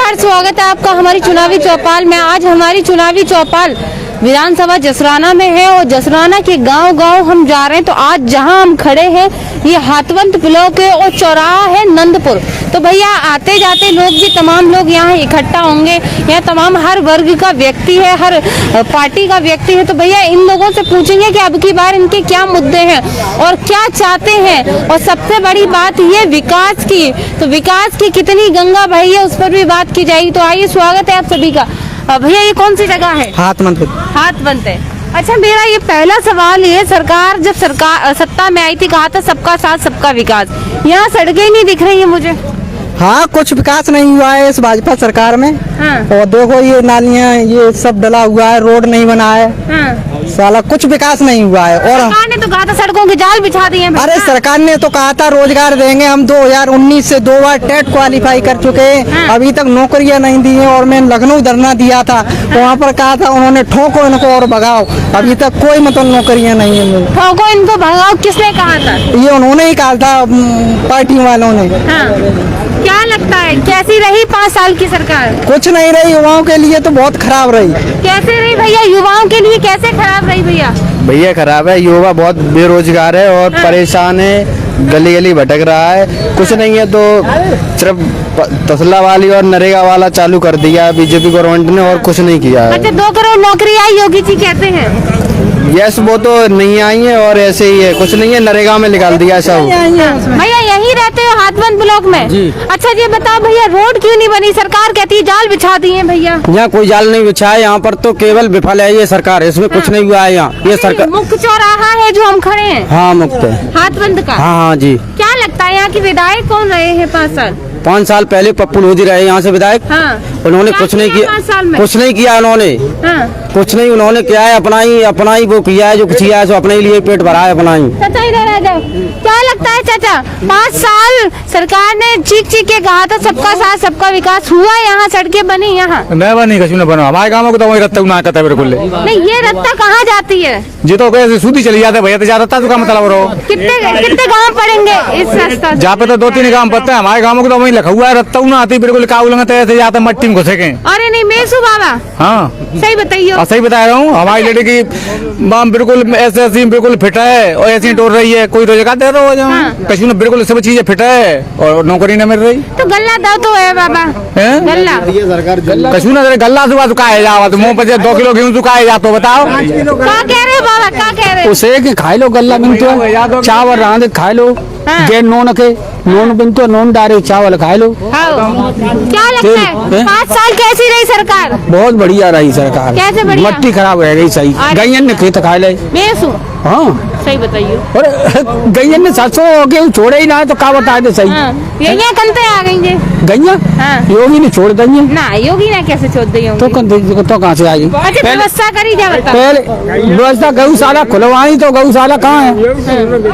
नमस्कार, स्वागत है आपका हमारी चुनावी चौपाल में। आज हमारी चुनावी चौपाल विधानसभा जसराना में है और जसराना के गांव-गांव हम जा रहे हैं। तो आज जहां हम खड़े हैं ये हाथवंत ब्लॉक है और चौराहा है नंदपुर। तो भैया आते जाते लोग भी तमाम लोग यहाँ इकट्ठा होंगे। यहाँ तमाम हर वर्ग का व्यक्ति है, हर पार्टी का व्यक्ति है। तो भैया इन लोगों से पूछेंगे कि अब की बार इनके क्या मुद्दे हैं और क्या चाहते हैं। और सबसे बड़ी बात ये विकास की, तो विकास की कितनी गंगा बही है उस पर भी बात की जाएगी। तो आइए, स्वागत है आप सभी का। भैया ये कौन सी जगह है? हाथवंत है। अच्छा, मेरा ये पहला सवाल ये, सरकार जब सत्ता में आई थी कहा था सबका साथ सबका विकास, यहाँ सड़कें ही नहीं दिख रही है मुझे। हाँ, कुछ विकास नहीं हुआ है इस भाजपा सरकार में। हाँ। और देखो ये नालियाँ ये सब डला हुआ है, रोड नहीं बना है। हाँ। साला कुछ विकास नहीं हुआ है। और सरकार ने तो कहा था सड़कों के जाल बिछा दिए। अरे सरकार ने तो कहा था रोजगार देंगे, हम 2019 से 2 बार टेट क्वालिफाई कर चुके हैं। हाँ। अभी तक नौकरियां नहीं दी हैं। और मैं लखनऊ धरना दिया था तो वहाँ पर कहा था उन्होंने ठोको इनको और भगाओ। अभी तक कोई मतलब नौकरियां नहीं है। ठोको इनको भगाओ किसने कहा था? ये उन्होंने ही कहा था, पार्टी वालों ने। हाँ। क्या लगता है कैसी रही 5 साल की सरकार? कुछ नहीं रही, युवाओं के लिए तो बहुत खराब रही। कैसे रही भैया? युवाओं के लिए कैसे खराब रही भैया? भैया खराब है, युवा बहुत बेरोजगार है और परेशान है, गली गली भटक रहा है। कुछ नहीं है तो सिर्फ तसला वाली और नरेगा वाला चालू कर दिया बीजेपी गवर्नमेंट ने और कुछ नहीं किया है। अच्छा, 2 करोड़ नौकरी आई योगी जी कहते हैं। यस, वो तो नहीं आई है और ऐसे ही है, कुछ नहीं है, नरेगा में निकाल दिया सब। भैया यही रहते हो हाथवंत ब्लॉक में जी? अच्छा जी बताओ भैया, रोड क्यों नहीं बनी? सरकार कहती है जाल बिछा दिए भैया। यहाँ कोई जाल नहीं बिछा है, यहाँ पर तो केवल विफल है ये सरकार, इसमें कुछ नहीं हुआ है। यहाँ ये सरकार मुख्य चौराहा है जो हम खड़े हैं। हाँ, मुक्त है हाथवंत का। हाँ जी। क्या लगता है यहाँ की विधायक कौन रहे हैं 5 साल? 5 साल पहले पप्पू लोधी रहे यहाँ से विधायक। हाँ। उन्होंने क्या कुछ नहीं किया 5 साल में? किया, कुछ नहीं किया उन्होंने। हाँ। कुछ नहीं उन्होंने किया है, अपना ही वो किया है, जो कुछ किया है सो अपने लिए पेट भरा है अपना ही। चाचा इधर आ जाओ। क्या लगता है चाचा, 5 साल सरकार ने चीख के कहा था सबका साथ सबका विकास, हुआ यहाँ? सड़कें बनी यहाँ? नहीं बनी, कछु नहीं बना। हमारे गाँव को तो वही रत्ता ना कहता बिल्कुल नहीं। ये रत्ता कहाँ जाती है? जी तो कैसे सूदी चली जाते भैया, तो जा रत्ता तो का मतलब रहो। कितने गाँव पड़ेंगे इस रास्ता? जहाँ पे तो 2-3 गाँव पड़ते हैं, हमारे गाँव को तो वही लिखा हुआ है रत्ता ना आती बिल्कुल। काउल ऐसे जाते मट्टी में घुसे के। अरे नहीं मेसू बाबा। हाँ सही बताइए। सही बता रहा हूँ, हमारी लड़की की माम बिल्कुल ऐसे बिल्कुल फिट है और ऐसी टोर रही है, कोई रोजगार दे रहा हो। हाँ। कछु बिल्कुल सब चीजें फिट है और नौकरी न मिल रही। तो गल्ला दो तो है बाबा। गल्ला कछु न गल्ला सुबह चुकाए जाओ तो मुँह पर 2 किलो गेहूँ चुकाए जा तो बताओ। क्या कह रहे हो बाबा, क्या कह रहे हो? उसे कि खाई लो गल्ला बिनतो चावल रांध खाई लो। हाँ। गेट नोन के नोन बिनतो नोन डारे चावल खाई लो। क्या लगता है 5 साल कैसी रही सरकार? बहुत बढ़िया रही सरकार। कैसे बढ़िया? मट्टी खराब रह गई सही। गैयन ने खेत खाए ले। मेसू। हाँ सही बताइए। और गैयन ने 700 गेहूँ छोड़े ही ना तो का बता दे सही। यहाँ कंते आ गई जे गैया हाँ। योगी ने छोड़ देंगे ना, योगी ने कैसे छोड़ दी होंगी? तो कहाँ से आई? अच्छा, व्यवस्था करी जा बता। पहले व्यवस्था गौशाला खुलवाई तो गौशाला कहाँ है?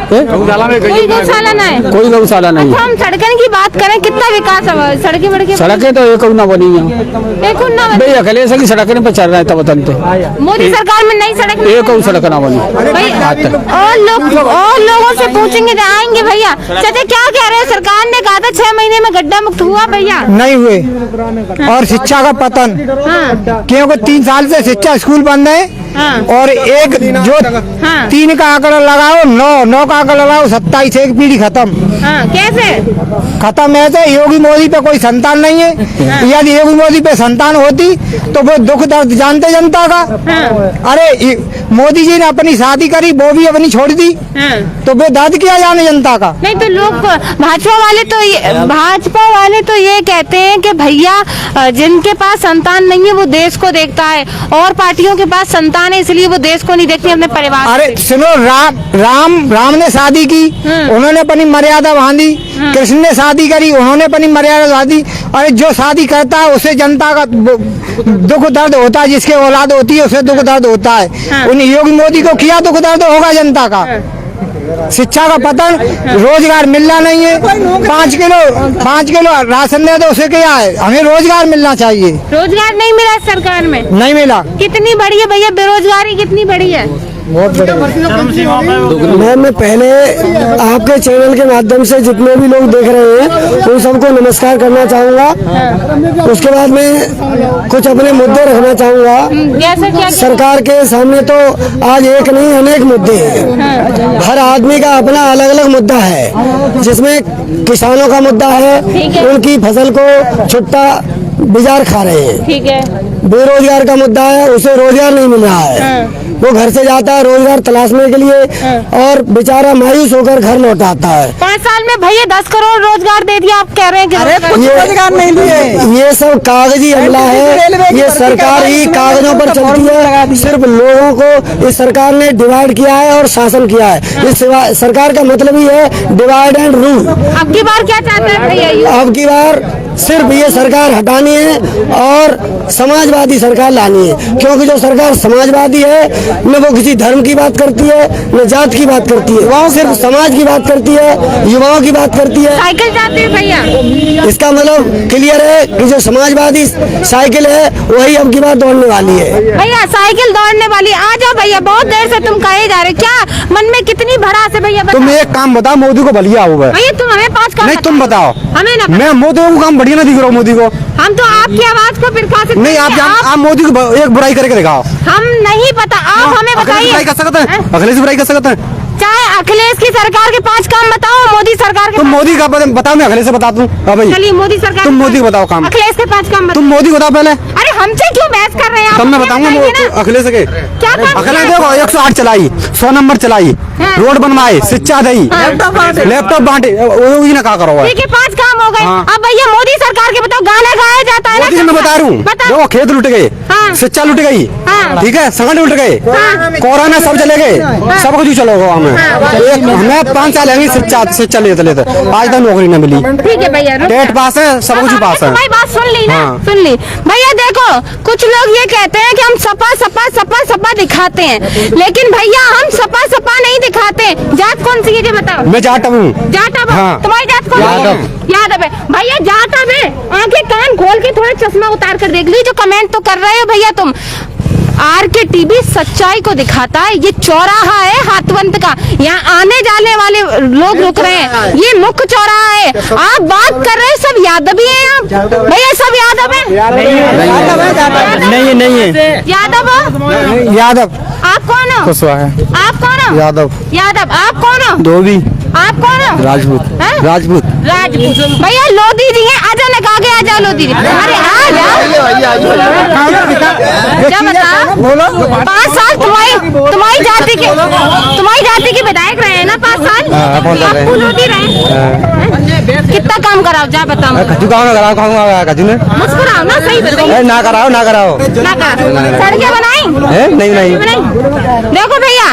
कोई गौशाला ना है, कोई गौशाला नहीं अच्छा, हम सड़कों की बात करें, कितना विकास हुआ? सड़कें सड़कें तो एक ना बनी है। भाई अखिलेश की सड़कें पे चल रहा है तब तनते। मोदी सरकार में नई सड़क एक सड़क ना बनी। और लोगों से पूछेंगे आएंगे भैया। चाचा क्या कह रहे हैं? सरकार ने कहा था 6 महीने में गड्ढा मुक्त हुआ भैया? नहीं हुए। और शिक्षा का पतन, क्योंकि 3 साल से शिक्षा स्कूल बंद है। और एक जो 3 का आंकड़ा लगाओ, 9 का आंकड़ा लगाओ, 27 एक पीढ़ी खत्म। कैसे खत्म? ऐसे योगी मोदी पे कोई संतान नहीं है। यदि योगी मोदी पे संतान होती तो वो दुख दर्द जानते जनता का। अरे मोदी जी ने अपनी शादी करी, वो भी अपनी छोड़ दी, तो वो दर्द किया जाने जनता का। नहीं तो लोग भाजपा वाले तो ये कहते हैं कि भैया जिनके पास संतान नहीं है वो देश को देखता है, और पार्टियों के पास संतान है इसलिए वो देश को नहीं देखती, अपने परिवार। अरे सुनो, राम ने शादी की, उन्होंने अपनी मर्यादा बांधी। कृष्ण ने शादी करी, उन्होंने अपनी मर्यादा बांधी। अरे जो शादी करता है उसे जनता का दुख दर्द होता है, जिसके औलाद होती है उसे दुख दर्द होता है। उन योगी मोदी को किया दुख दर्द होगा जनता का। शिक्षा का पतन, रोजगार मिलना नहीं है। 5 किलो राशन दे दो, उसे क्या है? हमें रोजगार मिलना चाहिए। रोजगार नहीं मिला सरकार में, नहीं मिला। कितनी बड़ी है भैया बेरोजगारी, कितनी बड़ी है? मैं पहले आपके चैनल के माध्यम से जितने भी लोग देख रहे हैं उन सबको नमस्कार करना चाहूँगा। उसके बाद में कुछ अपने मुद्दे रखना चाहूँगा। कैसे क्या सरकार के सामने तो आज एक नहीं अनेक मुद्दे हैं। हर आदमी का अपना अलग अलग मुद्दा है, जिसमें किसानों का मुद्दा है, उनकी फसल को छुट्टा बाजार खा रहे हैं। ठीक है। बेरोजगार का मुद्दा है, उसे रोजगार नहीं मिल रहा है। वो घर से जाता है रोजगार तलाशने के लिए और बेचारा मायूस होकर घर लौट आता है। 5 साल में भैया 10 करोड़ रोजगार दे दिया, आप कह रहे हैं कि रोजगार नहीं दिए। ये सब कागजी हमला है। ये सरकार ही कागजों पर चलती है। सिर्फ लोगों को इस सरकार ने डिवाइड किया है और शासन किया है। इस सरकार का मतलब ही है डिवाइड एंड रूल। अब की बार क्या चाहते हैं भैया? अब की बार सिर्फ ये सरकार हटानी है और समाजवादी सरकार लानी है, क्योंकि जो सरकार समाजवादी है न वो किसी धर्म की बात करती है न जात की बात करती है, वो सिर्फ समाज की बात करती है, युवाओं की बात करती है। साइकिल जाते हैं भैया? इसका मतलब क्लियर है कि जो समाजवादी साइकिल है वही अब की बार दौड़ने वाली है। भैया साइकिल दौड़ने वाली, आ जाओ भैया, बहुत देर से तुम कहे जा रहे, क्या मन में कितनी भड़ास है भैया? तुम एक काम बताओ, मोदी को बलिया हुआ है। भैया तुम हमें 5 काम नहीं तुम बताओ, हमें ना। मैं मोदी को काम बढ़िया ना दिख रहा हूँ मोदी को। हम तो आपकी आवाज को फिर खा सकते नहीं आप मोदी को एक बुराई करके दिखाओ। हम नहीं पता, आप हमें बताइए। बुराई कर सकते हैं, अखिलेश बुराई कर सकते हैं। चाहे अखिलेश की सरकार के 5 काम बताओ, मोदी सरकार के तुम मोदी का बताओ, मैं अखिलेश से बता दूं। चलिए मोदी सरकार, तुम मोदी को बताओ काम। अखिलेश के 5 काम बताओ। तुम मोदी को बताओ पहले। अरे हमसे क्यों बहस कर रहे हैं? तब मैं बताऊंगा अखिलेश के क्या काम अखिलेश किया? देखो 108 चलाई, 100 नंबर चलाई, रोड बनवाए, शिक्षा दी, लैपटॉप बांटे, वो ना कहा करो। ठीक है 5 काम हो गए। अब भैया मोदी सरकार के बताओ, गाना गाया जाता है मोदी ना? मैं बता रहा हूँ, देखो खेत लुट गए, शिक्षा लुट गई, ठीक है, सड़क लुट गए, कोरोना सब चले गए, सब कुछ चलो हमें। हमें 5 साल है शिक्षा लेते लेते आज तक नौकरी न मिली। ठीक है भैया, टेट पास है, सब कुछ पास है। भाई बात सुन ली ना? सुन ली भैया। देखो कुछ लोग ये कहते हैं कि हम सपा सपा सपा सपा दिखाते हैं, लेकिन भैया हम सपा सपा नहीं दिखाते। जात कौन सी है ये बताओ? मैं जाटव हूँ। जाटव? हाँ। तुम्हारी जात कौन सी है? यादव है भैया। जाटव है, आंखें कान खोल के थोड़ा चश्मा उतार कर देख लीजिए। जो कमेंट तो कर रहे हो भैया तुम। RK TV सच्चाई को दिखाता है। ये चौराहा है हाथवंत का, यहाँ आने जाने वाले लोग रुक रहे हैं। ये मुख्य चौराहा है। आप बात कर रहे हैं सब यादव ही हैं आप भैया? सब यादव है? नहीं है यादव हो? यादव। आप कौन हो? कुशवाहा। आप कौन हो? यादव। यादव। आप कौन हो? धोबी। आप कौन हो? राजपूत। हैं? राजपूत। राजपूत। भैया लोधी जी हैं, अचानक आगे आ जाओ लोधी जी। अरे आ जाओ। क्या बता? बोलो। 5 साल तुम्हारी जाति के विधायक रहे हैं ना? 5 साल पप्पू लोधी रहे। कितना काम कराओ जा बताओ? खजू कराओ खजू ने मुस्कुराओ ना, सही बताइए। ना कराओ ना करो। सड़कें बनाई? नहीं। देखो भैया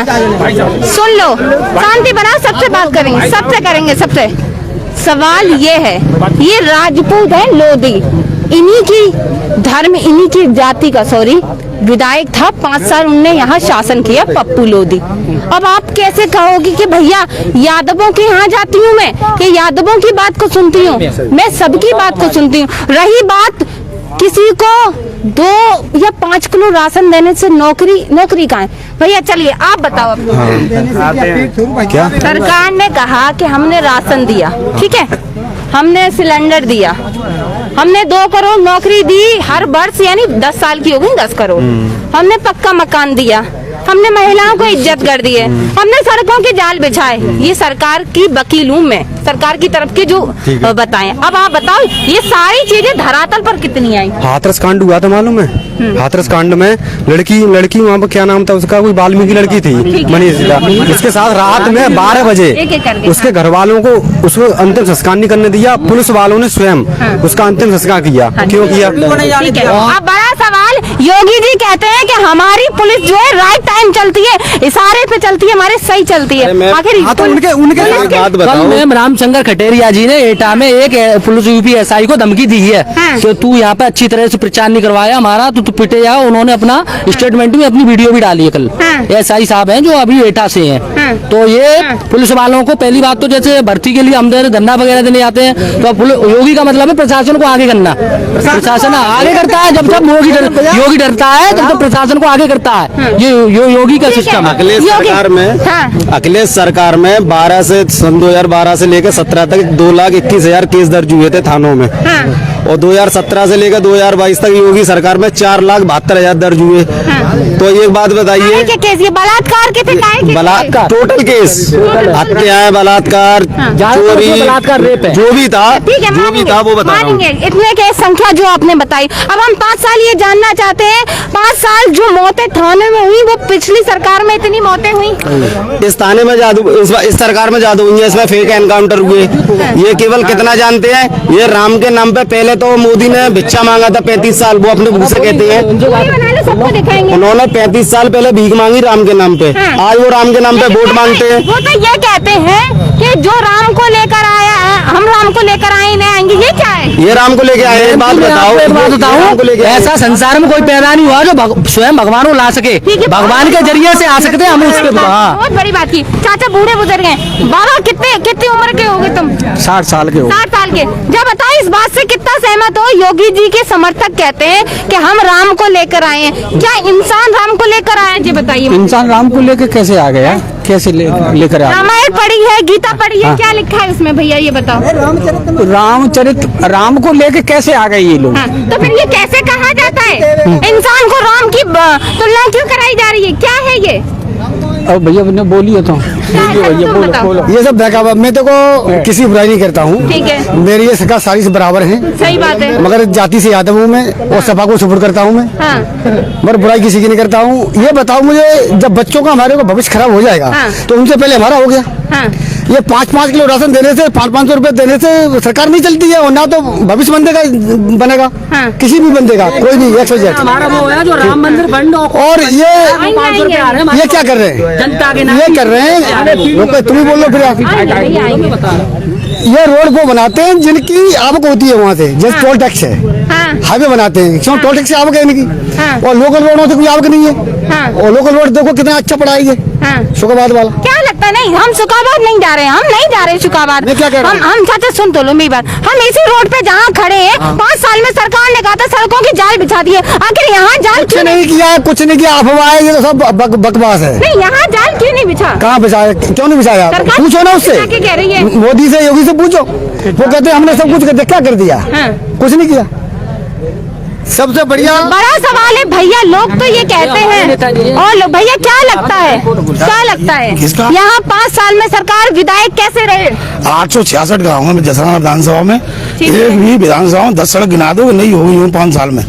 सुन लो, शांति बनाओ, सबसे बात करेंगे, सबसे करेंगे, सबसे। सवाल ये है, ये राजपूत है लोधी, इन्हीं की धर्म, इन्हीं की जाति का विधायक था। 5 साल उनने यहाँ शासन किया, पप्पू लोधी। अब आप कैसे कहोगे कि भैया यादवों के यहाँ जाती हूँ मैं, कि यादवों की बात को सुनती हूँ मैं? सबकी बात को सुनती हूँ। रही बात किसी को 2 या 5 किलो राशन देने से नौकरी कहाँ है भैया? चलिए आप बताओ। क्या सरकार ने कहा कि हमने राशन दिया, ठीक है, हमने सिलेंडर दिया, हमने 2 करोड़ नौकरी दी हर वर्ष, यानी 10 साल की हो गई 10 करोड़। हमने पक्का मकान दिया, हमने महिलाओं को इज्जत कर दी है, हमने सड़कों के जाल बिछाए। ये सरकार की वकील हूँ मैं, सरकार की तरफ के जो बताएं। अब आप बताओ ये सारी चीजें धरातल पर कितनी आई? हाथरस कांड हुआ था मालूम है? हाथरस कांड में लड़की वहाँ पर क्या नाम था उसका, कोई वाल्मीकि लड़की थी मनीषा, इसके साथ रात में 12 बजे उसके घर वालों को उसको अंतिम संस्कार नहीं करने दिया। पुलिस वालों ने स्वयं उसका अंतिम संस्कार किया। क्यों किया? अब बड़ा सवाल, योगी जी कहते हैं कि हमारी पुलिस जो है राइट टाइम चलती है, इशारे पे चलती है, हमारे सही चलती है। आखिर बात बताओ। मैम रामशंकर खटेरिया जी ने एटा में एक पुलिस UPSI को धमकी दी है कि तू यहाँ पे अच्छी तरह से प्रचार नहीं करवाया हमारा, तू पिटे जाओ। उन्होंने अपना स्टेटमेंट में अपनी वीडियो भी डाली है कल। SI साहब हैं जो अभी एटा से हैं। तो ये पुलिस वालों को पहली बात तो जैसे भर्ती के लिए हम धंधा वगैरह देने आते हैं, तो योगी का मतलब है प्रशासन को आगे करना। प्रशासन आगे करता है जब योगी डरता है तो प्रशासन को आगे करता है। ये योगी का सिस्टम है। अखिलेश सरकार में हाँ। अखिलेश सरकार में 12 से सन 2012 से लेकर 17 तक 2,21,000 केस दर्ज हुए थे थानों में। हाँ। और 2017 से लेकर 2022 तक योगी सरकार में 4,72,000 दर्ज हुए। तो एक बात बताइए, क्या केस ये बलात्कार के थे? काहे के बलात्कार टोटल केस, हत्याएं, बलात्कार, चोरी, बलात्कार, रेप है। जो भी था, ठीक है, जो भी था वो बता रहा हूँ। मानेंगे इतने केस संख्या जो आपने बताई। अब हम 5 साल ये जानना चाहते हैं, 5 साल जो मौतें थाने में हुई वो पिछली सरकार में इतनी मौतें हुई? इस थाने में जादू, इस सरकार में जादू हुई है, इसमें फेक एनकाउंटर हुए। ये केवल कितना जानते हैं, ये राम के नाम पे पहले तो मोदी ने भिक्षा मांगा था 35 साल, वो अपने मुंह से कहते हैं। सबको दिखाएंगे। उन्होंने 35 साल पहले भीख मांगी राम के नाम पे। आज वो राम के नाम पे वोट मांगते हैं। वो तो ये कहते हैं कि जो राम को लेकर आया है, हम राम को लेकर आए नहीं आएंगे, ये क्या है? ये राम को लेके आए हैं। बात बताओ, एक बात बताऊं, ऐसा संसार में कोई पैदा नहीं हुआ जो स्वयं भगवान को ला सके। भगवान के जरिए से आ सकते हैं हम उसके। बहुत बड़ी बात की। चाचा बूढ़े बुजुर्ग हैं। बाबा कितनी उम्र के होगे तुम? 60 साल के हो। 60 साल के। जब बताओ इस बात से कितना सहमत हो? योगी जी के समर्थक कहते हैं कि हम राम को लेकर आए हैं। क्या इंसान राम को लेकर आए हैं? जी बताइए। इंसान राम को लेकर कैसे आ गया, कैसे लेकर आया? रामायण पढ़ी है, गीता पढ़ी है, क्या लिखा है उसमें भैया ये बताओ? रामचरित राम को लेके कैसे आ गए ये लोग? हाँ, तो फिर ये कैसे कहा जाता है? इंसान को राम की तुलना क्यों कराई जा रही है? क्या है ये? अब भैया ने बोली है तो बताओ। ये सब बहकावा, मैं तो को किसी बुराई नहीं करता हूँ। ठीक है। मेरी ये सरकार सारी से बराबर है। सही बात है। मगर जाति से यादव हूँ मैं और सपा को सपोर्ट करता हूँ मैं। हाँ। मगर बुराई किसी की नहीं करता हूँ। ये बताओ मुझे, जब बच्चों का हमारे को भविष्य खराब हो जाएगा हाँ। तो उनसे पहले हमारा हो गया। हाँ। ये 5-5 किलो राशन देने से, 500 रुपए देने से सरकार नहीं चलती है, और ना तो भविष्य बनेगा हाँ। किसी भी बंदे का, कोई भी XYZ। हमारा वो है जो राम मंदिर फंड और ये क्या कर रहे हैं? जनता के नाम ये कर रहे हैं लोग। तुम ही बोल लो फिर आप। ये रोड वो बनाते हैं जिनकी आवक होती है वहाँ से, जैसे टोल टैक्स है। हाईवे बनाते हैं क्यों? टोल टैक्स से आवक है इनकी। और लोकल रोडों से कोई आवक नहीं है। और लोकल रोड देखो कितना अच्छा पढ़ाई है। शुकाबाद वाला क्या लगता है? नहीं, हम शुकाबाद नहीं जा रहे हैं, हम नहीं जा रहे शुकाबाद। मैं क्या कह रहा हूं? हम चाचा सुन तो लो मेरी बात। हम इसी रोड पे जहाँ खड़े हैं, 5 साल में सरकार ने कहा था सड़कों की जाल बिछा दी है। आखिर यहाँ जाल कुछ क्यों नहीं किया, कुछ नहीं किया, अफवाह है, ये तो सब बकवास है। नहीं, यहाँ जाल क्यों नहीं बिछा? कहाँ बिछाया, क्यों नहीं बिछाया? सरकार पूछो ना उससे, क्या कह रही है? मोदी से, योगी से पूछो। वो कहते हैं हमने सब कुछ क्या कर दिया? कुछ नहीं किया। सबसे बढ़िया बड़ा सवाल है भैया, लोग तो ये कहते हैं। और भैया क्या लगता है, क्या लगता है यहाँ 5 साल में सरकार विधायक कैसे रहे? 866 गाँव में जसराना विधानसभा में एक भी विधानसभा में 10 सड़क गिना दो नहीं होगी 5 साल में।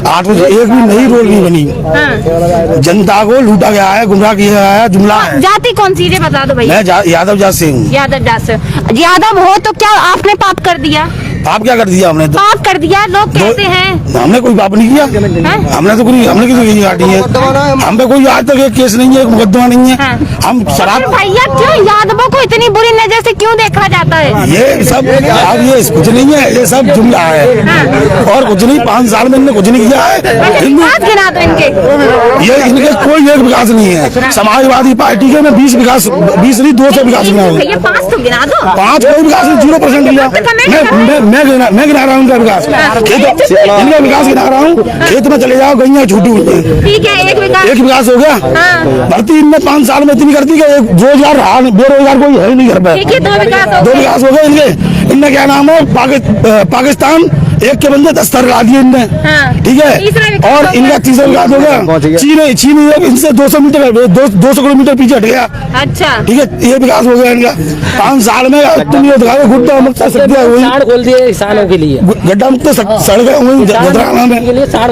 8 एक भी नई रोड नहीं बनी। जनता को लूटा गया है, गुमराह किया गया है, जुमला है। जाति कौन सी है बता दो भैया? मैं यादव जात से हूँ। यादव जात से। यादव हो तो क्या आपने पाप कर दिया? पाप क्या कर दिया हमने? तो पाप कर दिया लोग कहते हैं। हमने कोई पाप नहीं किया। हमने तो कोई, हमने किसी काटी है? हम पे कोई आज तक एक केस नहीं है, एक मुकदमा नहीं है। हम शराब। भैया क्यों यादवों को इतनी बुरी नजर से क्यों देखा जाता है? ये सब अब ये कुछ नहीं है, ये सब जुमला है और कुछ नहीं। 5 साल में इनने कुछ नहीं किया है। गिना दो इनके। ये इनके कोई एक विकास नहीं है। समाजवादी पार्टी के में 20 विकास, 20 नहीं 200 विकास गिना हुआ। 5 तो गिना दो। 5 कोई विकास नहीं, 0% लिया। मैं गिना रहा हूँ उनका विकास। इनका विकास गिना रहा हूँ। खेत में चले जाओ, गैया छूटी हुई है। ठीक है, एक विकास हो गया। भर्ती इनने 5 साल में इतनी कर दी कि रोजगार रहा, बेरोजगार कोई है नहीं घर पे। 2 विकास हो गए इनके। इनने क्या नाम है, पाकिस्तान एक के बंदे 10 तर ला दिए इनने। ठीक है। और इनका तीसरा विकास हो गया। चीन इनसे 200 मीटर 200 किलोमीटर पीछे हट गया। अच्छा। ठीक है, ये विकास हो गया इनका 5 साल में। तुम ये दिखाओ गुड्डा मुक्त खोल दिए किसानों के लिए, गड्ढा मुक्त सड़क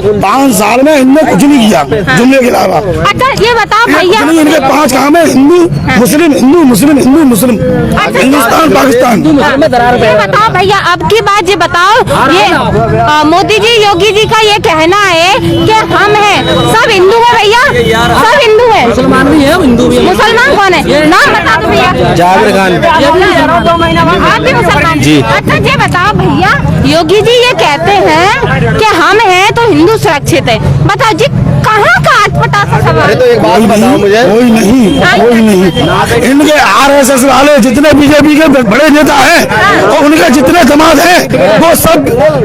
में 5 साल में इनने कुछ नहीं किया जुमले के अलावा। अच्छा ये बताओ भैया, इनके 5 काम है, हिंदू मुस्लिम, हिंदू मुस्लिम, हिंदू मुस्लिम, हिंदुस्तान पाकिस्तान। ये बताओ भैया, अब की बात ये बताओ, ये मोदी जी योगी जी का ये कहना है कि हम हैं सब हिंदू है भैया, सब हिंदू है। मुसलमान भी है, हिंदू भी है। मुसलमान कौन है? नाम बता दो भैया। जावेद खान। आप भी मुसलमान जी? अच्छा ये बताओ भैया, योगी जी ये कहते हैं कि हम हैं तो हिंदू सुरक्षित है। बताओ जी, कहाँ का अटपटा सा सवाल अरे तो एक बात बताओ मुझे, कोई नहीं। इनके RSS वाले जितने बीजेपी के बड़े नेता हैं और उनके जितने दामाद हैं वो सब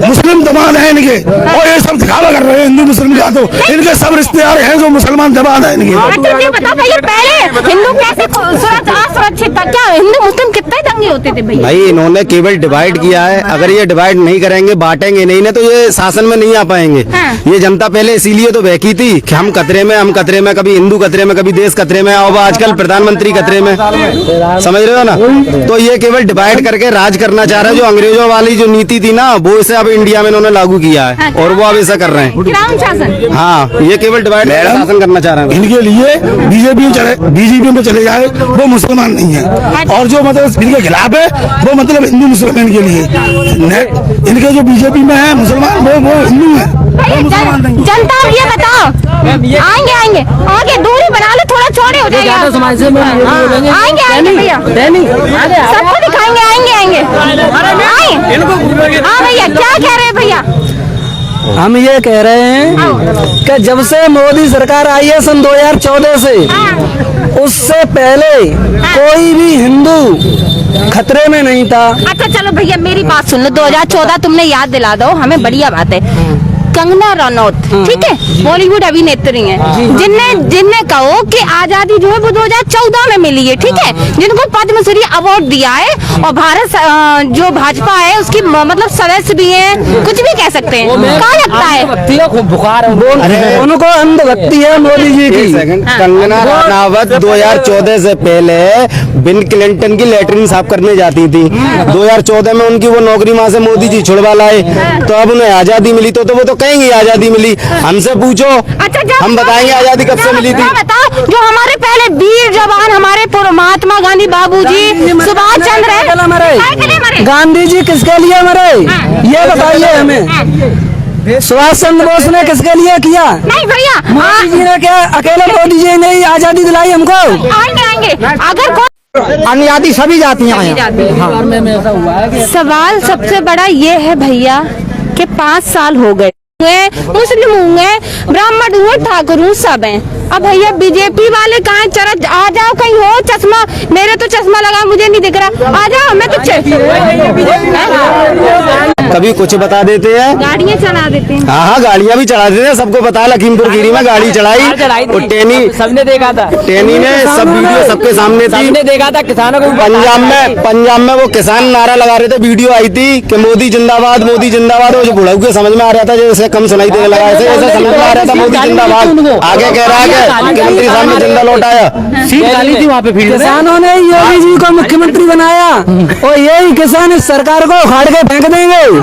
मुस्लिम दामाद हैं इनके, और ये सब दिखावा कर रहे हैं हिंदू मुस्लिम का। तो इनके सब रिश्तेदार हैं जो मुसलमान दामाद हैं इनके। अच्छा ये बताओ भैया, पहले हिंदू कैसे असुरक्षित था? क्या हिंदू मुस्लिम कितने दंगे होते थे भैया? भाई इन्होंने केवल डिवाइड किया है, अगर ये डिवाइड नहीं करेंगे, बांटेंगे नहीं ना, तो ये शासन में नहीं आ पाएंगे। ये जनता पहले इसीलिए तो बहकी थी कि हम खतरे में, कभी हिंदू खतरे में, कभी देश खतरे में, और आजकल प्रधानमंत्री खतरे में, समझ रहे हो ना। तो ये केवल डिवाइड करके राज करना चाह रहे हैं। जो अंग्रेजों वाली जो नीति थी ना, वो इसे अब इंडिया में इन्होंने लागू किया है, और वो अब ऐसा कर रहे हैं। ग्राम शासन, हाँ, ये केवल डिवाइड शासन करना चाह रहे हैं। इनके लिए बीजेपी में चले जाए वो मुसलमान नहीं है, और जो मतलब इनके खिलाफ है वो मतलब हिंदू मुसलमान के लिए। इनके जो बीजेपी में है मुसलमान वो हिंदू है। जनता अब ये बताओ, आएंगे आगे दूरी बना लो, थोड़ा छोड़े हो जाएगा। आएंगे भैया, सबको दिखाएंगे, आएंगे। हाँ भैया, क्या कह रहे हैं भैया? हम ये कह रहे हैं कि जब से मोदी सरकार आई है सन 2014 से, उससे पहले कोई भी हिंदू खतरे में नहीं था। अच्छा चलो भैया, मेरी बात सुन लो। 2014 तुमने याद दिला दो हमें, बढ़िया बात है। कंगना रनौत, ठीक है, बॉलीवुड अभिनेत्री हैं, जिनने कहो कि आजादी जो है वो 2014 में मिली है, ठीक है, जिनको पद्मश्री अवार्ड दिया है, और भारत जो भाजपा है उसकी मतलब सदस्य भी हैं, कुछ भी कह सकते हैं। क्या लगता है? बुखार उनको अंधभक्ति है मोदी जी की। कंगना रनावत 2014 से पहले बिल क्लिंटन की लेटरिन साफ करने जाती थी। 2014 में उनकी वो नौकरी वहाँ से मोदी जी छुड़वा लाए, तो अब उन्हें आजादी मिली, तो वो तो कहेंगे आजादी मिली। हमसे पूछो, हम बताएंगे आजादी कब से मिली थी। बताओ, जो हमारे पहले वीर जवान, हमारे महात्मा गांधी बाबूजी, सुभाष चंद्र गांधी जी किसके लिए मरे, ये बताइए हमें। सुभाष चंद्र बोस ने किसके लिए किया? नहीं भैया, मोदी जी ने क्या अकेले मोदी जी ने ही आजादी दिलाई हमको? आएंगे। अगर अन्य जाति सभी जातियाँ हैं। सवाल सबसे बड़ा ये है भैया कि 5 साल हो गए, मुस्लिम हुए, ब्राह्मण हुए, ठाकुर हुए, सब हैं। अब भैया बीजेपी वाले कहाँ चरच, आ जाओ कहीं हो, चश्मा, मेरे तो चश्मा लगा, मुझे नहीं दिख रहा, आ जाओ। मैं तो कभी कुछ बता देते हैं, गाड़ियाँ चला देते हैं। हाँ, गाड़ियाँ भी चला देते हैं, सबको पता है। लखीमपुर खीरी में गाड़ी चढ़ाई, और सबने देखा था, टेनी में सब वीडियो सबके सामने थी। सबने देखा था। किसानों को पंजाब में वो किसान नारा लगा रहे थे, वीडियो आई थी कि मोदी जिंदाबाद, मोदी जिंदाबाद। वो जो बुढ़ऊ के समझ में आ रहा था, जैसे कम सुनाई देने लगा, ऐसे समझ में आ रहा था मोदी जिंदाबाद। आगे कह रहा है मुख्यमंत्री साहब ने जिंदा लौटाया। सीट खाली थी वहाँ पे फील्ड में। किसानों ने योगी जी को मुख्यमंत्री बनाया, और यही किसान इस सरकार को उखाड़ के फेंक देंगे।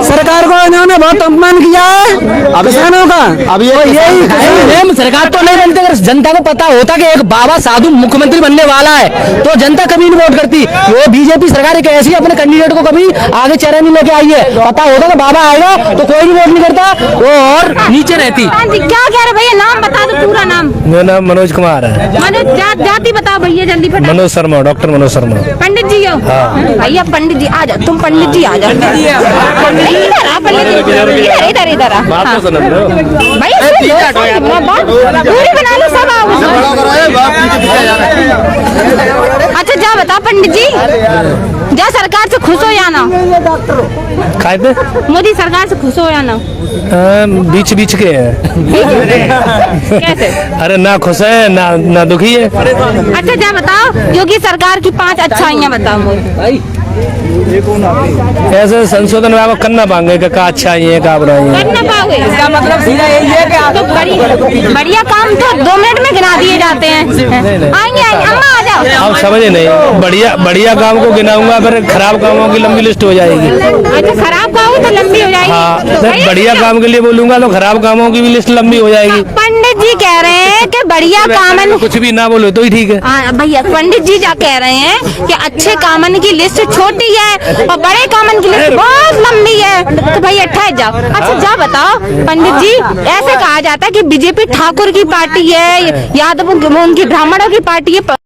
सरकार को इन्होंने बहुत अपमान किया है किसानों का। अब यही सरकार तो नहीं बनती, अगर जनता को पता होता कि एक बाबा साधु मुख्यमंत्री बनने वाला है, तो जनता कभी नहीं वोट करती। वो बीजेपी सरकार एक ऐसी अपने कैंडिडेट को कभी आगे चेहरा नहीं लेके आई है। पता होता कि बाबा आएगा तो कोई भी वोट नहीं करता, वो और नीचे रहती। क्या कह रहे भैया? नाम बता दो, पूरा नाम। मेरा नाम मनोज कुमार है। मनोज, जाति बताओ भैया जल्दी फटाफट। मनोज शर्मा, डॉक्टर मनोज शर्मा। पंडित जी हो? भैया पंडित जी आ जाओ, तुम पंडित जी आ जाओ। इधर आ पंडित जी, इधर आ भैया, पूरी बना लो सब। अच्छा जा बता पंडित जी, जा सरकार से खुश हो या ना? मोदी सरकार से खुश हो या ना? बीच बीच के है। कैसे? अरे ना खुश है ना दुखी है। अच्छा जा बताओ, योगी सरकार की 5 अच्छाइयाँ बताओ मुझे। ऐसे संशोधन में करना पाएंगे का अच्छा ही है, का बुराई है। करना पाओगे, इसका मतलब सीधा यही है कि आप तो बढ़िया काम तो 2 मिनट में गिना दिए जाते हैं। आएंगे अम्मा आ जाओ। आप समझे नहीं, बढ़िया काम को गिनाऊंगा, फिर खराब कामों की लंबी लिस्ट हो जाएगी। अच्छा खराब काम तो लंबी हो जाएगी। हाँ, बढ़िया काम के लिए बोलूंगा तो खराब कामों की भी लिस्ट लंबी हो जाएगी। पंडित जी कह रहे हैं कि बढ़िया कामन, कुछ भी ना बोलो तो ही ठीक है। भैया पंडित जी क्या कह रहे हैं कि अच्छे कामन की लिस्ट छोटी है और बड़े कामन की लिस्ट बहुत लंबी है, तो भैया ठहर जाओ। अच्छा जा बताओ पंडित जी, ऐसे कहा जाता है कि बीजेपी ठाकुर की पार्टी है, यादवों की, उनकी ब्राह्मणों की पार्टी है,